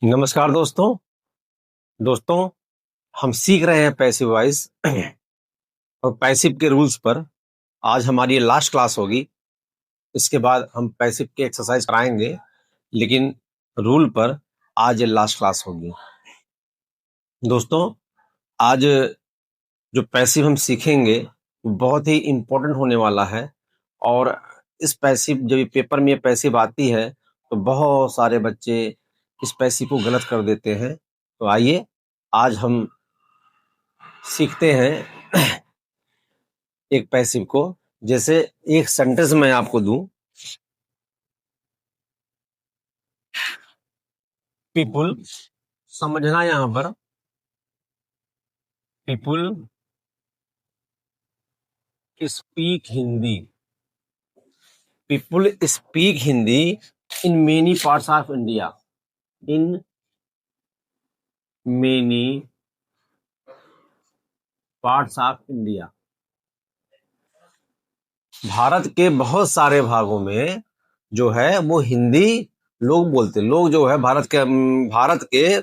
नमस्कार दोस्तों। हम सीख रहे हैं पैसिव वॉइस और पैसिव के रूल्स पर। आज हमारी ये लास्ट क्लास होगी। इसके बाद हम पैसिव के एक्सरसाइज कराएंगे, लेकिन रूल पर आज ये लास्ट क्लास होगी। दोस्तों, आज जो पैसिव हम सीखेंगे वो बहुत ही इम्पोर्टेंट होने वाला है। और इस पैसिव, जब ये पेपर में ये पैसिव आती है तो बहुत सारे बच्चे इस पैसिव को गलत कर देते हैं। तो आइए आज हम सीखते हैं एक पैसिव को। जैसे एक सेंटेंस मैं आपको दूं, पीपुल, समझना यहां पर, people speak Hindi, people speak Hindi in many parts of India, in many parts of India. Bharat के बहुत सारे भागों में जो है वो हिंदी लोग बोलते। लोग जो है भारत के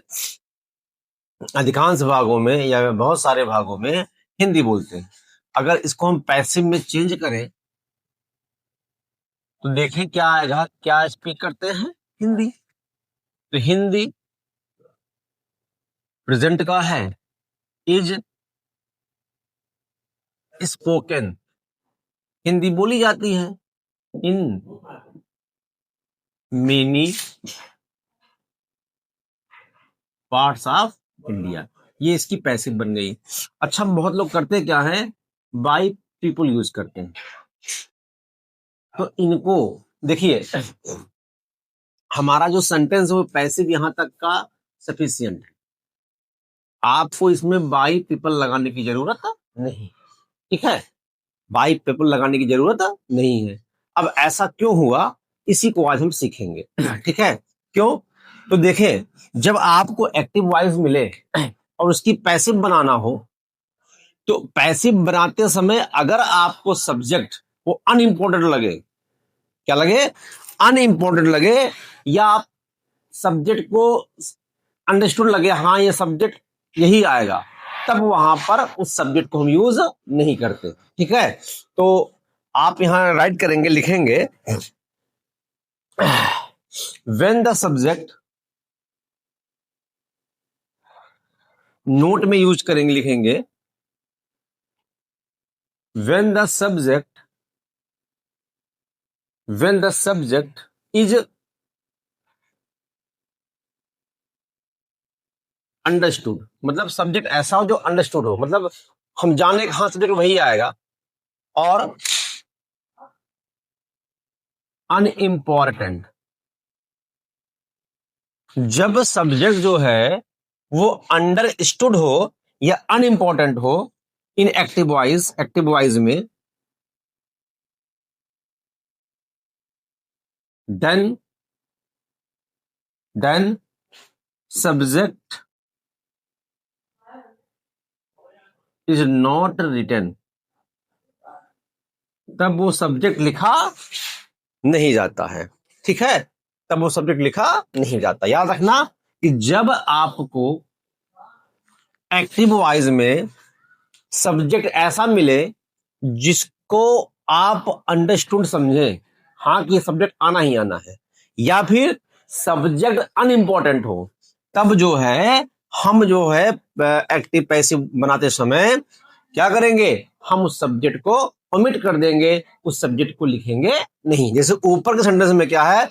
अधिकांश भागों में या बहुत सारे भागों में हिंदी बोलते हैं। अगर इसको हम पैसिव में चेंज करें तो देखें क्या आएगा। क्या स्पीक करते हैं? हिंदी। तो हिंदी प्रेजेंट का है, इज स्पोकन, हिंदी बोली जाती है in many parts of India. ये इसकी पैसिव बन गई। अच्छा, बहुत लोग करते क्या है, बाई पीपुल यूज करते हैं। तो इनको देखिए, हमारा जो सेंटेंस है वो पैसिव यहां तक का सफिशियंट है। आपको इसमें बाई पीपल लगाने की जरूरत नहीं। ठीक है, बाई पीपल लगाने की जरूरत नहीं है। अब ऐसा क्यों हुआ, इसी को आज हम सीखेंगे। ठीक है, क्यों? तो देखें, जब आपको एक्टिव वॉइस मिले और उसकी पैसिव बनाना हो, तो पैसिव बनाते समय अगर आपको सब्जेक्ट वो अनइम्पोर्टेंट लगे, क्या लगे? अनइम्पोर्टेंट लगे, या आप सब्जेक्ट को अंडरस्टूड लगे, हाँ ये सब्जेक्ट यही आएगा, तब वहां पर उस सब्जेक्ट को हम यूज नहीं करते। ठीक है, तो आप यहां राइट करेंगे, लिखेंगे व्हेन द सब्जेक्ट, नोट में यूज करेंगे, लिखेंगे when the subject, when the subject is understood. मतलब सब्जेक्ट ऐसा हो जो अंडरस्टूड हो, मतलब हम जाने हाँ सब्जेक्ट वही आएगा। और अनइम्पॉर्टेंट, जब सब्जेक्ट जो है वो अंडरस्टूड हो या अनइम्पॉर्टेंट हो in active voice, active voice में, then then subject is not written, तब वो सब्जेक्ट लिखा नहीं जाता है। ठीक है, तब वो सब्जेक्ट लिखा नहीं जाता। याद रखना कि जब आपको एक्टिव वॉइस में सब्जेक्ट ऐसा मिले जिसको आप अंडरस्टूड समझे, हाँ कि सब्जेक्ट आना ही आना है, या फिर सब्जेक्ट अनइम्पॉर्टेंट हो, तब जो है हम जो है एक्टिव पैसिव बनाते समय क्या करेंगे, हम उस सब्जेक्ट को ओमिट कर देंगे, उस सब्जेक्ट को लिखेंगे नहीं। जैसे ऊपर के सेंटेंस में क्या है,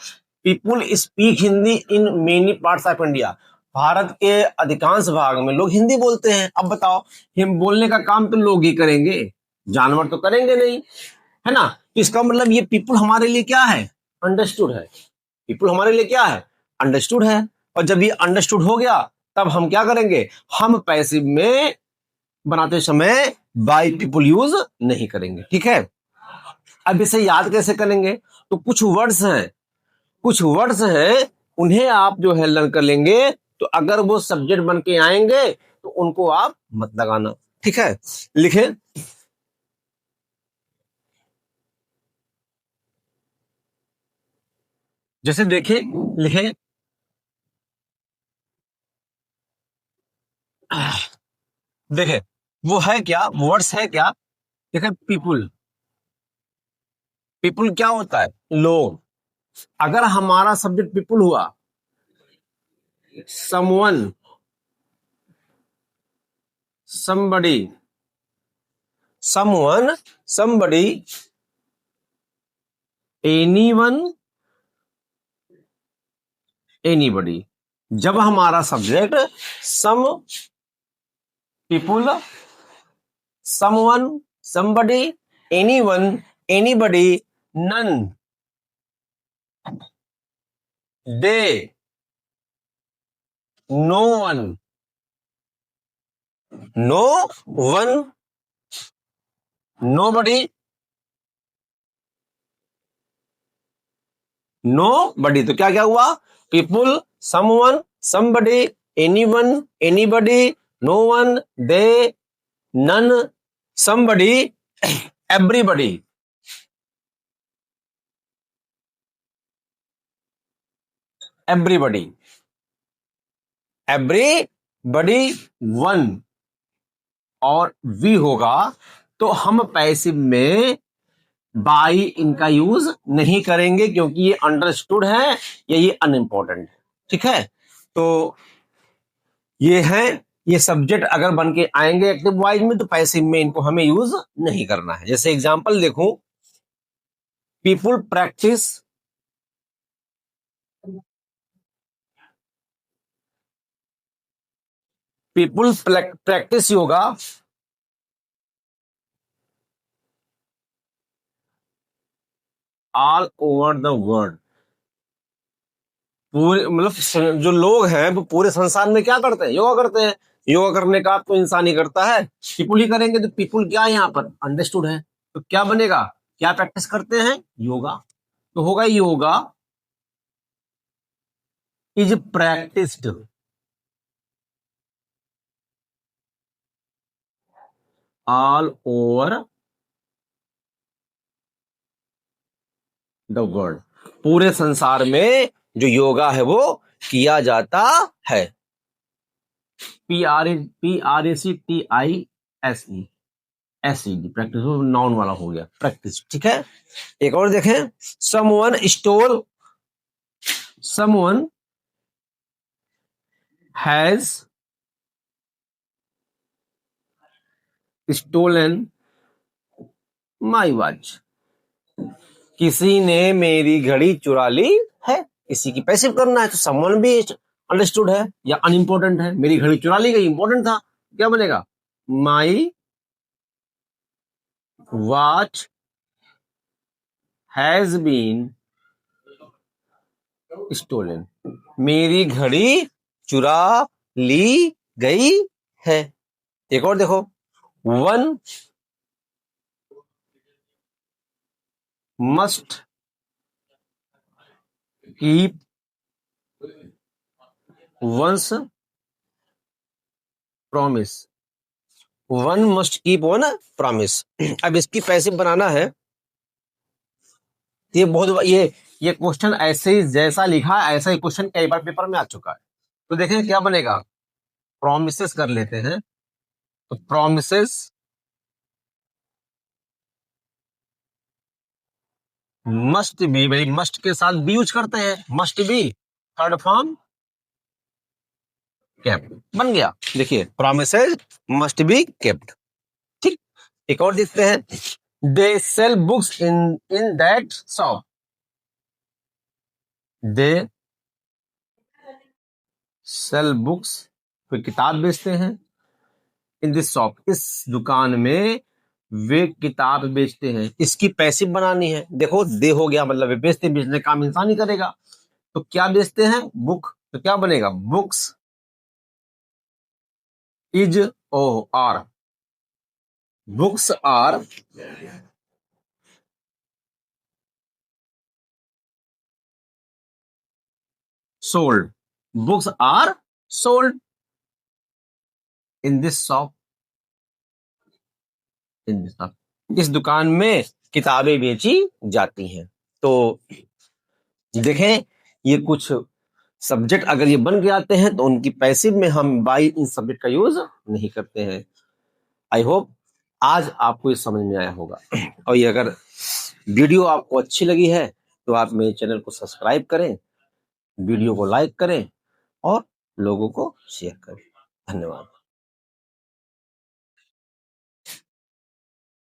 people speak Hindi in many parts of India. Bharat के अधिकांश भाग में लोग हिंदी बोलते हैं। अब बताओ, हम बोलने का काम तो लोग ही करेंगे, जानवर तो करेंगे नहीं, है ना? इसका मतलब ये पीपुल हमारे लिए क्या है, अंडरस्टूड है। पीपुल हमारे लिए क्या है, अंडरस्टूड है। और जब ये अंडरस्टूड हो गया, तब हम क्या करेंगे, हम पैसिव में बनाते समय बाय पीपुल यूज नहीं करेंगे। ठीक है, अब इसे याद कैसे करेंगे? तो कुछ वर्ड्स हैं, कुछ वर्ड्स हैं, उन्हें आप जो है लर्न कर लेंगे। तो अगर वो सब्जेक्ट बन के आएंगे तो उनको आप मत लगाना। ठीक है, लिखें, जैसे देखिए, लिखें देखे वो है क्या, वर्ड्स है क्या। देखे पीपुल, पीपुल क्या होता है, लोग। अगर हमारा सब्जेक्ट पीपुल हुआ, someone, somebody, someone, somebody, anyone, anybody। जब हमारा subject some, people, someone, somebody, anyone, anybody, none, they, no one, no one, nobody, nobody। तो क्या क्या हुआ, people, someone, somebody, anyone, anybody, no one, they, none, somebody, everybody। everybody, everybody, one और we होगा तो हम पैसिव में by इनका यूज नहीं करेंगे, क्योंकि ये अंडरस्टूड है या ये अनइम्पोर्टेंट है। ठीक है, तो ये है, ये सब्जेक्ट अगर बन के आएंगे एक्टिव वाइज में तो पैसिव में इनको हमें यूज नहीं करना है। जैसे एग्जांपल देखो, people practice, people practice yoga all over the world. पूरे मतलब जो लोग हैं वो पूरे संसार में क्या करते हैं, योगा करते हैं। योगा करने का तो इंसान ही करता है, पीपुल ही करेंगे। तो पीपुल क्या है यहाँ पर, अंडरस्टूड है। तो क्या बनेगा, क्या प्रैक्टिस करते हैं, योगा। तो होगा yoga is practised all over the world. पूरे संसार में जो योगा है वो किया जाता है। PRACTISE, एसईडी, प्रैक्टिस नाउन वाला हो गया, प्रैक्टिस। ठीक है, एक और देखें, someone stole, someone has stolen my watch. किसी ने मेरी घड़ी चुरा ली है, किसी की पैसिव करना है तो समवन भी अंडरस्टूड है या अनइम्पोर्टेंट है। मेरी घड़ी चुरा ली गई, इंपॉर्टेंट था, क्या बनेगा, my watch has been stolen. मेरी घड़ी चुरा ली गई है। एक और देखो, one must keep one's promise, one must keep one promise. अब इसकी पैसिव बनाना है। ये बहुत ये क्वेश्चन ऐसे ही जैसा लिखा है ऐसा ही क्वेश्चन कई बार पेपर में आ चुका है। तो देखें क्या बनेगा, प्रॉमिसेस कर लेते हैं। तो प्रॉमिसेस मस्ट बी, भाई मस्ट के साथ बी यूज करते हैं, must be third form kept बन गया। देखिए प्रॉमिसेस मस्ट बी केप्ट। ठीक, एक और देखते हैं, they sell books in in that shop. They sell books, कोई किताब बेचते हैं, इन दिस शॉप, इस दुकान में वे किताब बेचते हैं। इसकी पैसिव बनानी है। देखो दे हो गया, मतलब वे बेचते, बेचने का काम इंसान ही करेगा। तो क्या बेचते हैं, बुक। तो क्या बनेगा, books is O R, books are sold, books are sold in this shop, in this shop, इस दुकान में किताबें बेची जाती हैं। तो देखें ये कुछ सब्जेक्ट अगर ये बन के आते हैं तो उनकी पैसिव में हम बाई इन सब्जेक्ट का यूज नहीं करते हैं। आई होप आज आपको ये समझ में आया होगा। और ये अगर वीडियो आपको अच्छी लगी है तो आप मेरे चैनल को सब्सक्राइब करें, वीडियो को लाइक करें और लोगों को शेयर करें। धन्यवाद।